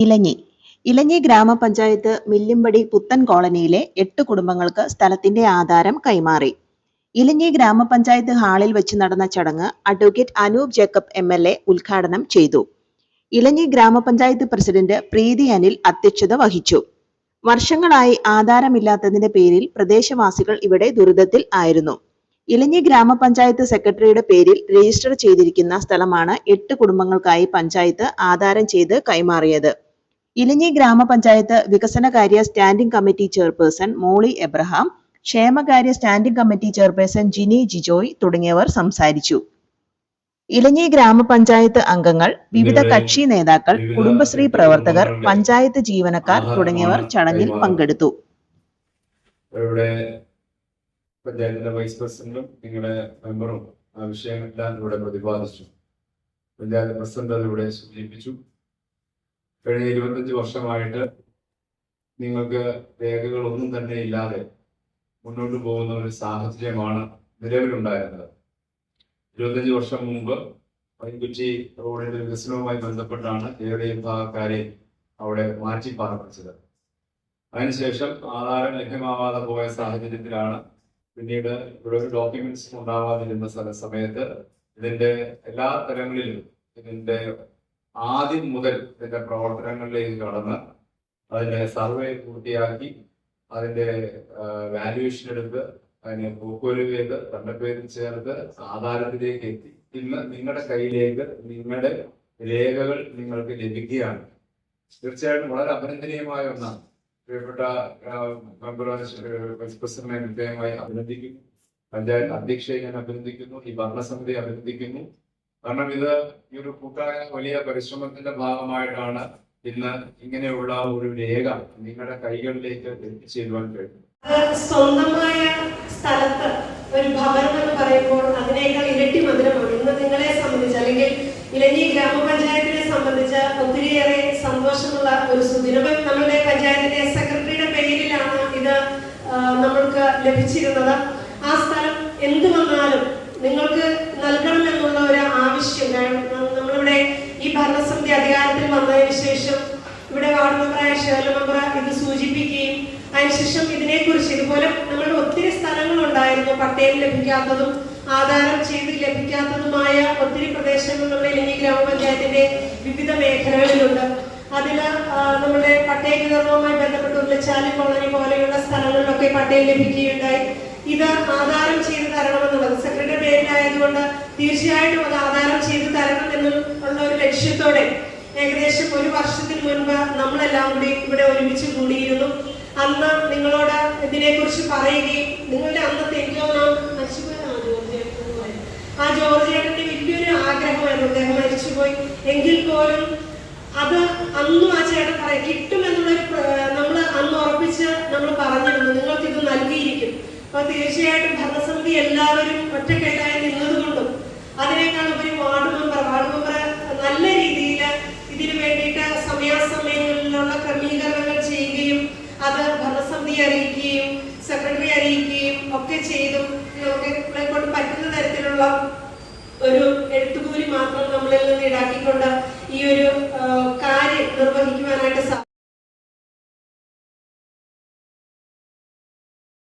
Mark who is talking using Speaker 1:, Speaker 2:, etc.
Speaker 1: ഇലഞ്ഞി ഇലഞ്ഞി ഗ്രാമപഞ്ചായത്ത് മില്ലിമ്പടി പുത്തൻ കോളനിയിലെ 8 കുടുംബങ്ങൾക്ക് സ്ഥലത്തിന്റെ ആധാരം കൈമാറി. ഇലഞ്ഞി ഗ്രാമപഞ്ചായത്ത് ഹാളിൽ വെച്ച് നടന്ന ചടങ്ങ് അഡ്വക്കേറ്റ് അനൂപ് ജേക്കബ് MLA ഉദ്ഘാടനം ചെയ്തു. ഇലഞ്ഞി ഗ്രാമപഞ്ചായത്ത് പ്രസിഡന്റ് പ്രീതി അനിൽ അധ്യക്ഷത വഹിച്ചു. വർഷങ്ങളായി ആധാരമില്ലാത്തതിന്റെ പേരിൽ പ്രദേശവാസികൾ ഇവിടെ ദുരിതത്തിൽ ആയിരുന്നു. ഇലഞ്ഞി ഗ്രാമപഞ്ചായത്ത് സെക്രട്ടറിയുടെ പേരിൽ രജിസ്റ്റർ ചെയ്തിരിക്കുന്ന സ്ഥലമാണ് 8 കുടുംബങ്ങൾക്കായി പഞ്ചായത്ത് ആധാരം ചെയ്ത് കൈമാറിയത്. ഇലഞ്ഞി ഗ്രാമപഞ്ചായത്ത് വികസനകാര്യ സ്റ്റാൻഡിംഗ് കമ്മിറ്റി ചെയർപേഴ്സൺ മോളി എബ്രഹാം, ക്ഷേമകാര്യ standing committee chairperson Jini Jijoy തുടങ്ങിയവർ സംസാരിച്ചു. ഇലഞ്ഞി ഗ്രാമപഞ്ചായത്ത് അംഗങ്ങൾ, വിവിധ കക്ഷി നേതാക്കൾ, കുടുംബശ്രീ പ്രവർത്തകർ, പഞ്ചായത്ത് ജീവനക്കാർ തുടങ്ങിയവർ ചടങ്ങിൽ പങ്കെടുത്തു.
Speaker 2: പഞ്ചായത്തിന്റെ വൈസ് പ്രസിഡന്റും നിങ്ങളുടെ മെമ്പറും ആ വിഷയങ്ങളെല്ലാം ഇവിടെ പ്രതിപാദിച്ചു. പഞ്ചായത്ത് പ്രസിഡന്റ് അതിലൂടെ സൂചിപ്പിച്ചു. കഴിഞ്ഞ 25 വർഷമായിട്ട് നിങ്ങൾക്ക് രേഖകളൊന്നും തന്നെ ഇല്ലാതെ മുന്നോട്ട് പോകുന്ന ഒരു സാഹചര്യമാണ് നിലവിലുണ്ടായിരുന്നത്. 25 വർഷം മുമ്പ് പൈൻകുറ്റി റോഡിന്റെ വികസനവുമായി ബന്ധപ്പെട്ടാണ് ഏറെ വിഭാഗക്കാരെ അവിടെ മാറ്റി പാർപ്പിച്ചത്. അതിനുശേഷം ആധാരം ലഭ്യമാവാതെ പോയ സാഹചര്യത്തിലാണ് പിന്നീട് ഇവിടെ ഒരു ഡോക്യുമെന്റ്സ് ഉണ്ടാവാതിരുന്ന സമയത്ത് ഇതിന്റെ എല്ലാ തലങ്ങളിലും ഇതിന്റെ ആദ്യം മുതൽ ഇതിന്റെ പ്രവർത്തനങ്ങളിലേക്ക് കടന്ന് അതിന്റെ സർവേ പൂർത്തിയാക്കി അതിന്റെ വാല്യുവേഷൻ എടുത്ത് അതിനെ പൂക്കോല് ചെയ്ത് തണ്ടപ്പേരിൽ ചേർത്ത് ആധാരത്തിലേക്ക് എത്തി ഇന്ന് നിങ്ങളുടെ കയ്യിലേക്ക് നിങ്ങളുടെ രേഖകൾ നിങ്ങൾക്ക് ലഭിക്കുകയാണ്. തീർച്ചയായിട്ടും വളരെ അഭിനന്ദനീയമായ ഒന്നാണ്. പ്രിയപ്പെട്ട മെമ്പർ വൈസ് പ്രസിഡന്റിനെ പ്രത്യേകമായി അഭിനന്ദിക്കുന്നു. പഞ്ചായത്ത് അധ്യക്ഷയെ ഞാൻ അഭിനന്ദിക്കുന്നു. ഈ ഭരണസമിതി അഭിനന്ദിക്കുന്നു. കാരണം ഇത് ഈ ഒരു കൂട്ടായ വലിയ പരിശ്രമത്തിന്റെ ഭാഗമായിട്ടാണ് ഇന്ന് ഇങ്ങനെയുള്ള ഒരു രേഖ നിങ്ങളുടെ കൈകളിലേക്ക് എത്തിച്ചേരുവാൻ കഴിയും.
Speaker 3: സ്വന്തമായ സ്ഥലത്ത് ഒരു ഭവനം എന്ന് പറയുമ്പോൾ അതിനേക്കാൾ ഇരട്ടി മധുരമാണ്. ഇന്ന് നിങ്ങളെ സംബന്ധിച്ച് അല്ലെങ്കിൽ ഇലഞ്ഞി ഗ്രാമപഞ്ചായത്തിനെ സംബന്ധിച്ച് ഒത്തിരിയേറെ സന്തോഷമുള്ള ഒരു സുദിനം. നമ്മുടെ പഞ്ചായത്തിന്റെ സെക്രട്ടറിയുടെ പേരിലാണ് ഇത് നമ്മൾക്ക് ലഭിച്ചിരുന്നത്. ആ സ്ഥലം എന്ത് വന്നാലും നിങ്ങൾക്ക് നൽകണം എന്നുള്ള ഒരു ആവശ്യം നമ്മളിവിടെ ഈ ഭരണസമിതി അധികാരത്തിൽ വന്നതിന് ശേഷം ഇവിടെ വാർഡ് മെമ്പറായ ഷേർലി മെമ്പർ ഇത് സൂചിപ്പിക്കുകയും അതിനുശേഷം ഇതിനെക്കുറിച്ച് ഇതുപോലെ നമ്മളുടെ ഒത്തിരി സ്ഥലങ്ങളുണ്ടായിരുന്നു പട്ടയം ലഭിക്കാത്തതും ആധാരം ചെയ്ത് ലഭിക്കാത്തതുമായ ഒത്തിരി പ്രദേശങ്ങൾ നമ്മുടെ ഇലഞ്ഞി ഗ്രാമപഞ്ചായത്തിന്റെ വിവിധ മേഖലകളിലുണ്ട്. അതിൽ നമ്മുടെ പട്ടയ വിതരണവുമായി ബന്ധപ്പെട്ട് ഉരുളിച്ചാലി കോളനി പോലെയുള്ള സ്ഥലങ്ങളിലൊക്കെ പട്ടയം ലഭിക്കുകയുണ്ടായി. ഇത് ആധാരം ചെയ്ത് തരണമെന്നുള്ളത് സെക്രട്ടറി പേരിലായതുകൊണ്ട് തീർച്ചയായിട്ടും അത് ആധാരം ചെയ്ത് തരണം എന്നുള്ള ഒരു ലക്ഷ്യത്തോടെ ഏകദേശം 1 വർഷത്തിന് മുൻപ് നമ്മളെല്ലാം കൂടി ഇവിടെ ഒരുമിച്ച് കൂടിയിരുന്നു. അന്ന് നിങ്ങളോട് ഇതിനെക്കുറിച്ച് പറയുകയും നിങ്ങളുടെ അന്നത്തെ ആ ജോർജ് ചേട്ടന്റെ വലിയൊരു ആഗ്രഹമായിരുന്നു. അദ്ദേഹം മരിച്ചുപോയി എങ്കിൽ പോലും അത് അന്നും ആ ചേട്ടൻ പറയും കിട്ടുമെന്നുള്ളൊരു നമ്മൾ അന്ന് ഉറപ്പിച്ച് നമ്മൾ പറഞ്ഞിരുന്നു നിങ്ങൾക്ക് ഇത് നൽകിയിരിക്കും. അപ്പൊ തീർച്ചയായിട്ടും ഭരണസമിതി എല്ലാവരും ഒറ്റക്കെട്ടായി നിന്നതുകൊണ്ടും അതിനേക്കാൾ ഉപരി വാർഡ് മെമ്പർ നല്ല രീതിയിൽ ഇതിനു വേണ്ടിയിട്ട് സമയാസമയങ്ങളിലുള്ള ക്രമീകരണങ്ങൾ ചെയ്യുകയും അത് ഭരണസമിതിയെ അറിയിക്കുകയും സെക്രട്ടറി അറിയിക്കുകയും ഒക്കെ ചെയ്തും നമ്മളെ കൊണ്ട് പറ്റുന്ന തരത്തിലുള്ള ഒരു എഴുത്തുകൂലി മാത്രം നമ്മളിൽ നിന്ന് ഈടാക്കിക്കൊണ്ട് ഈ ഒരു കാര്യം നിർവഹിക്കുവാനായിട്ട്